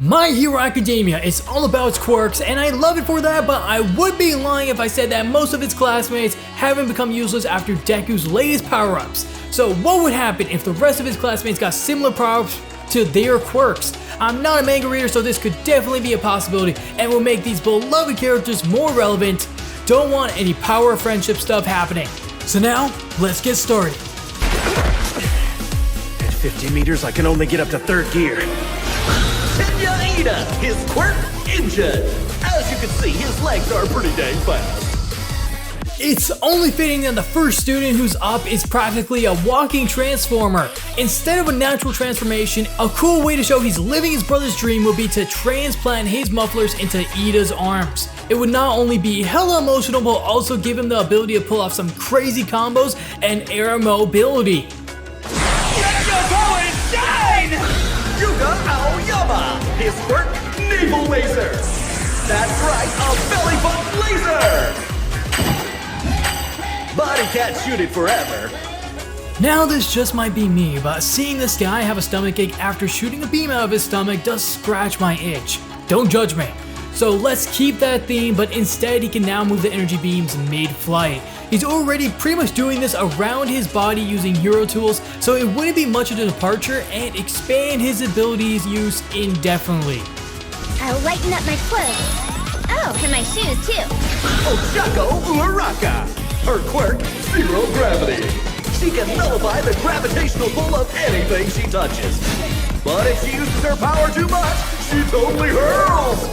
My Hero Academia is all about its quirks, and I love it for that, but I would be lying if I said that most of its classmates haven't become useless after Deku's latest power-ups. So what would happen if the rest of his classmates got similar power-ups to their quirks? I'm not a manga reader, so this could definitely be a possibility and will make these beloved characters more relevant. Don't want any power friendship stuff happening. So now, let's get started. At 50 meters, I can only get up to 3rd gear. His quirk engine. As you can see, his legs are pretty dang fast. It's only fitting that the first student who's up is practically a walking transformer. Instead of a natural transformation, a cool way to show he's living his brother's dream would be to transplant his mufflers into Ida's arms. It would not only be hella emotional, but also give him the ability to pull off some crazy combos and air mobility. Let your power shine! Yuga Aoyama! His quirk, navel laser! That's right, a belly button laser! But he can't shoot it forever. Now this just might be me, but seeing this guy have a stomachache after shooting a beam out of his stomach does scratch my itch. Don't judge me. So let's keep that theme, but instead he can now move the energy beams mid-flight. He's already pretty much doing this around his body using hero tools, so it wouldn't be much of a departure and expand his abilities use indefinitely. I'll lighten up my clothes. Oh, and my shoes too. Ochako Uraraka! Her quirk, zero gravity. She can nullify the gravitational pull of anything she touches. But if she uses her power too much, she totally hurls!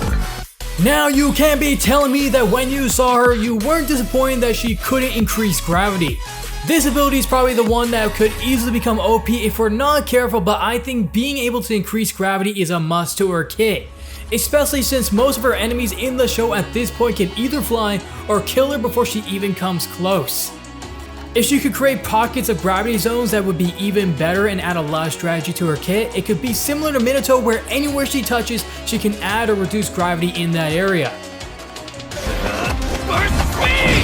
Now you can't be telling me that when you saw her, you weren't disappointed that she couldn't increase gravity. This ability is probably the one that could easily become OP if we're not careful, but I think being able to increase gravity is a must to her kit. Especially since most of her enemies in the show at this point can either fly or kill her before she even comes close. If she could create pockets of gravity zones, that would be even better and add a lot of strategy to her kit. It could be similar to Minato, where anywhere she touches, she can add or reduce gravity in that area. Burst speed!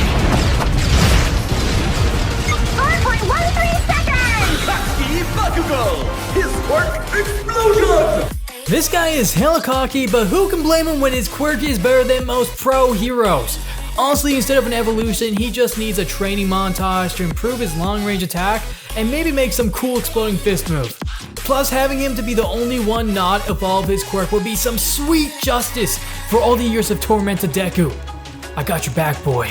4.13 seconds! Katsuki Bakugo! His quirk, explosion! This guy is hella cocky, but who can blame him when his quirk is better than most pro heroes? Honestly, instead of an evolution, he just needs a training montage to improve his long-range attack and maybe make some cool exploding fist move. Plus, having him to be the only one not evolve his quirk would be some sweet justice for all the years of tormented Deku. I got your back, boy.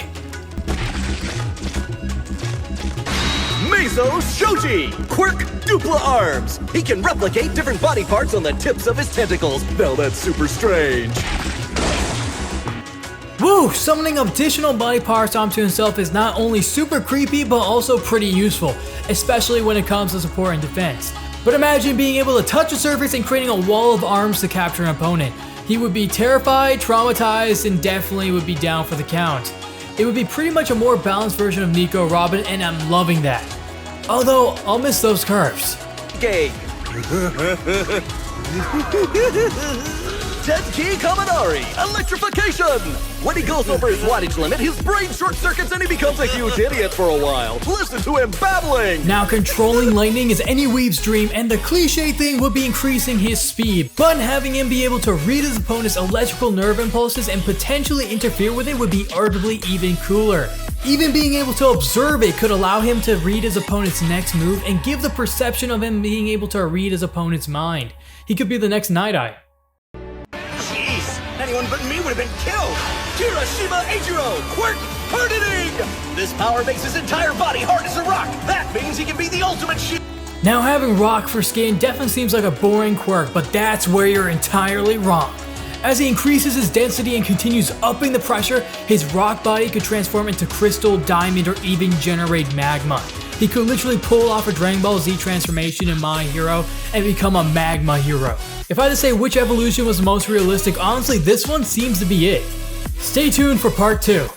Meizo Shoji! Quirk Dupla Arms! He can replicate different body parts on the tips of his tentacles. Now that's super strange. Woo! Summoning additional body parts onto himself is not only super creepy, but also pretty useful, especially when it comes to support and defense. But imagine being able to touch a surface and creating a wall of arms to capture an opponent. He would be terrified, traumatized, and definitely would be down for the count. It would be pretty much a more balanced version of Nico Robin, and I'm loving that. Although, I'll miss those curves. Gay. Tetsuki Kaminari, electrification! When he goes over his wattage limit, his brain short circuits and he becomes a huge idiot for a while. Listen to him babbling! Now controlling lightning is any weave's dream, and the cliche thing would be increasing his speed, but having him be able to read his opponent's electrical nerve impulses and potentially interfere with it would be arguably even cooler. Even being able to observe it could allow him to read his opponent's next move and give the perception of him being able to read his opponent's mind. He could be the next Night Eye. Jeez, anyone but me would have been killed! Kirishima Eiichiro, quirk hardening! This power makes his entire body hard as a rock! That means he can be the ultimate shield! Now having rock for skin definitely seems like a boring quirk, but that's where you're entirely wrong. As he increases his density and continues upping the pressure, his rock body could transform into crystal, diamond, or even generate magma. He could literally pull off a Dragon Ball Z transformation in My Hero and become a magma hero. If I had to say which evolution was the most realistic, honestly this one seems to be it. Stay tuned for part 2.